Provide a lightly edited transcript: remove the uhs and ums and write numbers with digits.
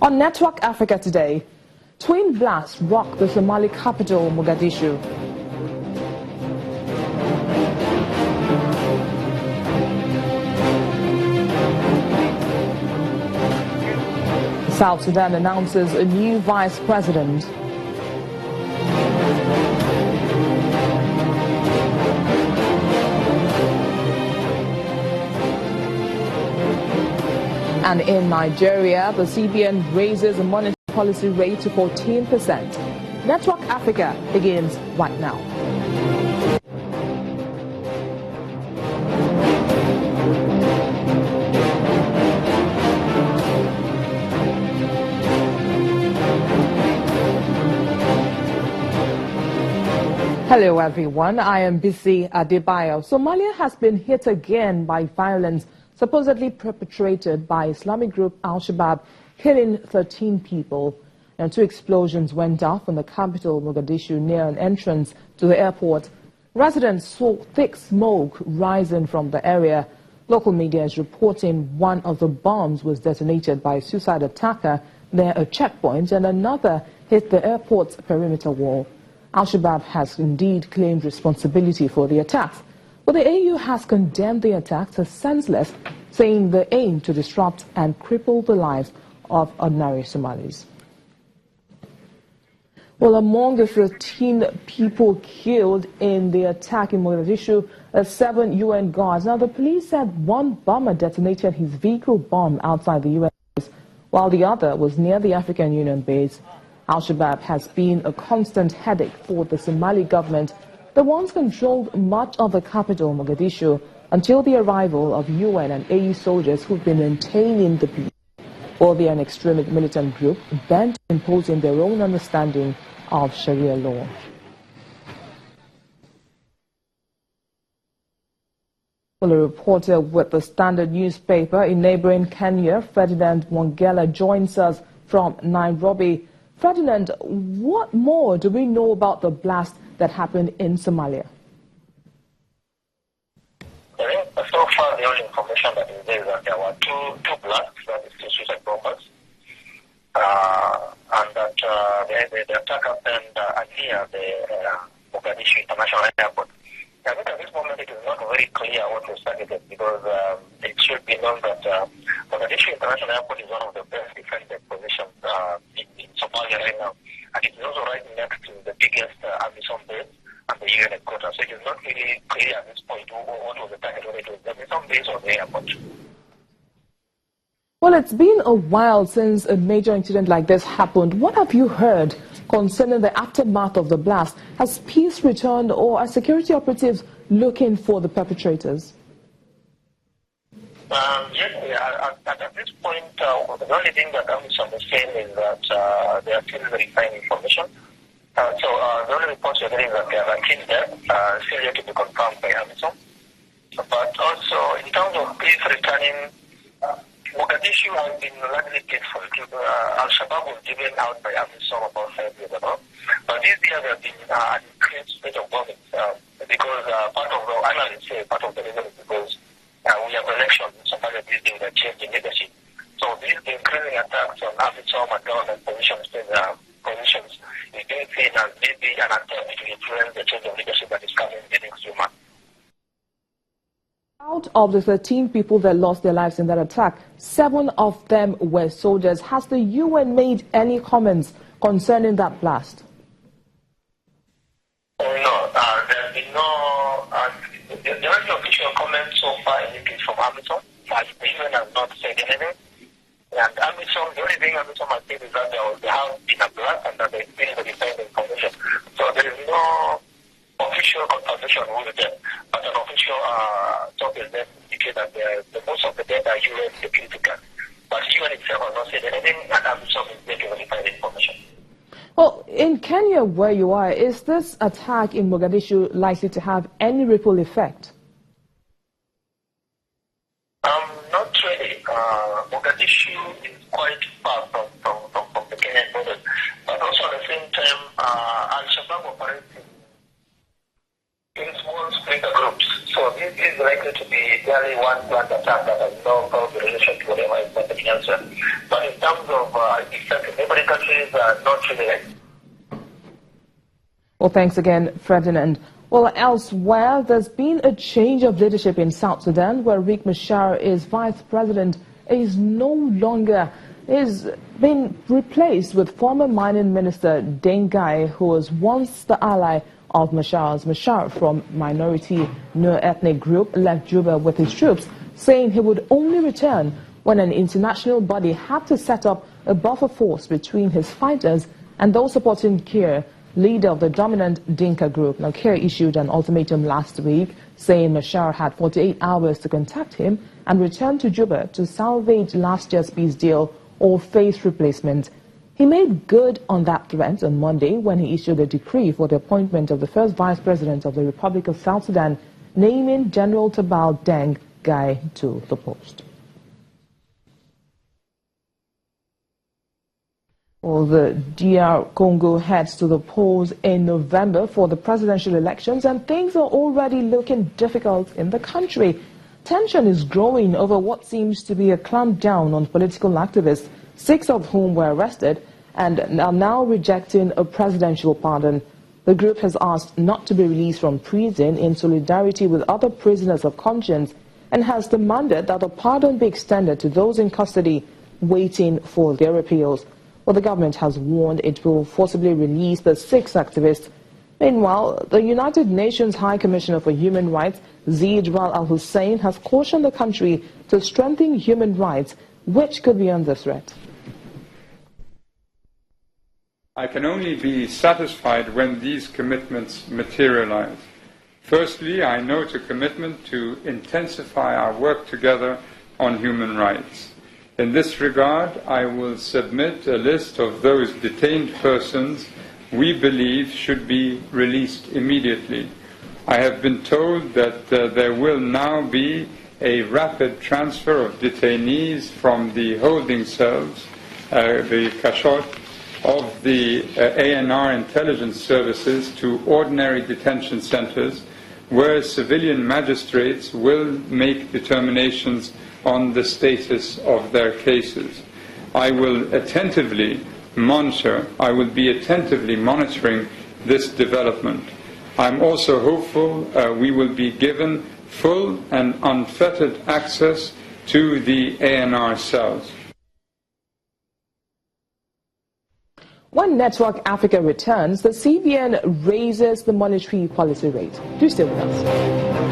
On Network Africa today, twin blasts rock the Somali capital, Mogadishu. South Sudan announces a new vice president. And in Nigeria, the CBN raises the monetary policy rate to 14%. Network Africa begins right now. Hello everyone, I am Bisi Adebayo. Somalia has been hit again by violence supposedly perpetrated by Islamic group Al-Shabaab, killing 13 people. And 2 explosions went off in the capital, Mogadishu, near an entrance to the airport. Residents saw thick smoke rising from the area. Local media is reporting one of the bombs was detonated by a suicide attacker near a checkpoint and another hit the airport's perimeter wall. Al-Shabaab has indeed claimed responsibility for the attacks. But the AU has condemned the attacks as senseless, saying they aim to disrupt and cripple the lives of ordinary Somalis. Well, among the 13 people killed in the attack in Mogadishu are 7 UN guards. Now, the police said one bomber detonated his vehicle bomb outside the UN base, while the other was near the African Union base. Al-Shabaab has been a constant headache for the Somali government. They once controlled much of the capital, Mogadishu, until the arrival of UN and AU soldiers who've been maintaining the peace. Or they are an extremist militant group bent on imposing their own understanding of Sharia law. Well, a reporter with the Standard newspaper in neighboring Kenya, Ferdinand Wangela, joins us from Nairobi. Ferdinand, what more do we know about the blast that happened in Somalia? So far, the only information that is there is that there were two blasts, that is 2 suicide bombers, and that the attack happened near the Mogadishu International Airport. I think at this moment it is not very clear what was targeted because it should be known that Mogadishu International Airport is one of the best defended positions in Somalia right now. And it is also right next to the biggest AMISOM base and the UN headquarters. So it is not really clear at this point what was the target, whether it was the AMISOM base or the airport. Well, it's been a while since a major incident like this happened. What have you heard concerning the aftermath of the blast? Has peace returned, or are security operatives looking for the perpetrators? Yes, at this point, the only thing that AMISOM is saying is that they are still verifying information. So the only reports we're getting is that there are 13 deaths, still yet to be confirmed by AMISOM. But also, in terms of peace returning, Mogadishu has been largely peaceful. Al-Shabaab was given out by AMISOM about 5 years ago. But these years have been an increased rate of bombing because part of the analysts say part of the reason is because we have elections in Somalia these days that change in leadership. So these increasing attacks on AMISOM and government positions is being seen as maybe an attempt to influence the change of leadership that is coming in the next few months. Out of the 13 people that lost their lives in that attack, 7 of them were soldiers. Has the UN made any comments concerning that blast? No, there have been no. The only official comment so far is from AMISOM. The UN has not said anything. And AMISOM, the only thing AMISOM has said is that there has been a blast and that they still verifying the information. So there is no official confirmation with them, but an official talk is there to indicate that the most of the dead are UN security guards. But UN itself has not said anything, and AMISOM is there to verify the information. Well, in Kenya, where you are, is this attack in Mogadishu likely to have any ripple effect? Not really. Mogadishu is quite far from the Kenyan border, but also at the same time, Al-Shabaab operates in small splinter groups. So this is likely to be barely one planned attack that has no probable relation to whatever is happening elsewhere. But in terms of not really like. Well, thanks again, Ferdinand. Well, elsewhere, there's been a change of leadership in South Sudan, where Riek Machar is vice president, is no longer, is been replaced with former mining minister Dengai, who was once the ally of Machar's. Machar, from minority Nur ethnic group, left Juba with his troops, saying he would only return when an international body had to set up a buffer force between his fighters and those supporting Kiir, leader of the dominant Dinka group. Now, Kiir issued an ultimatum last week saying Machar had 48 hours to contact him and return to Juba to salvage last year's peace deal or face replacement. He made good on that threat on Monday when he issued a decree for the appointment of the first vice president of the Republic of South Sudan, naming General Tabal Deng Gai to the post. Well, the DR Congo heads to the polls in November for the presidential elections, and things are already looking difficult in the country. Tension is growing over what seems to be a clampdown on political activists, 6 of whom were arrested and are now rejecting a presidential pardon. The group has asked not to be released from prison in solidarity with other prisoners of conscience and has demanded that the pardon be extended to those in custody waiting for their appeals. Well, the government has warned it will forcibly release the 6 activists. Meanwhile, the United Nations High Commissioner for Human Rights, Zeid Ra'ad Al Hussein, has cautioned the country to strengthen human rights, which could be under threat. I can only be satisfied when these commitments materialize. Firstly, I note a commitment to intensify our work together on human rights. In this regard, I will submit a list of those detained persons we believe should be released immediately. I have been told that there will now be a rapid transfer of detainees from the holding cells, the cachot, of the ANR intelligence services to ordinary detention centers, where civilian magistrates will make determinations on the status of their cases. I will be attentively monitoring this development. I'm also hopeful we will be given full and unfettered access to the ANR cells. When Network Africa returns, the CBN raises the monetary policy rate. Do stay with us.